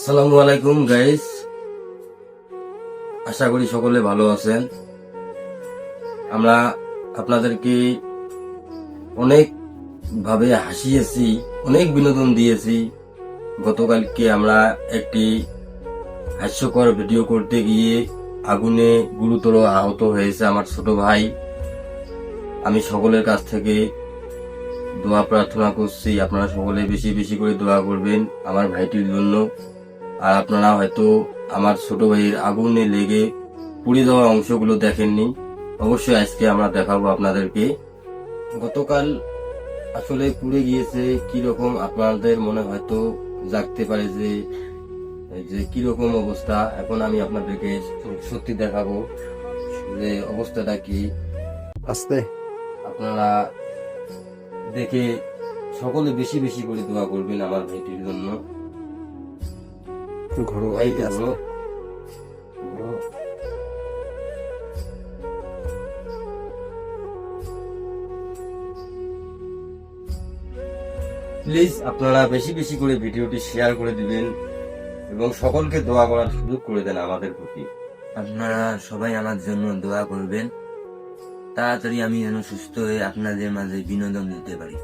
আসসালামু আলাইকুম গাইস, আশা করি সকলে ভালো আছেন। আমরা আপনাদেরকে অনেক ভাবে হাসিয়েছি, অনেক বিনোদন দিয়েছি। গতকালকে আমরা একটি হাস্যকর ভিডিও করতে গিয়ে আগুনে গুরুতর আহত হয়েছে আমার ছোট ভাই। আমি সকলের কাছ থেকে দোয়া প্রার্থনা করছি, আপনারা সকলে বেশি বেশি করে দোয়া করবেন আমার ভাইটির জন্য। আর আপনারা হয়তো আমার ছোট ভাইয়ের আগুনে লেগে পুড়ে যাওয়া অংশগুলো দেখেননি, অবশ্যই আজকে আমরা দেখাবো আপনাদেরকে। গতকাল আসলে পুড়ে গিয়েছে কিরকম আপনাদের মনে হয়তো জাগতে পারে যে যে কিরকম অবস্থা। এখন আমি আপনাদেরকে সত্যি দেখাবো যে অবস্থাটা কি। আস্তে আপনারা দেখে সকলে বেশি বেশি করে দোয়া করবেন আমার ভাইটির জন্য। ঘরো ভাইটি আস্তে বড় প্লিজ আপনারা বেশি বেশি করে ভিডিওটি শেয়ার করে দিবেন এবং সকলকে দোয়া করার সুযোগ করে দেন আমাদের প্রতি। আপনারা সবাই আমার জন্য দোয়া করবেন, তাড়াতাড়ি আমি যেন সুস্থ হয়ে আপনাদের মাঝে বিনোদন দিতে পারি।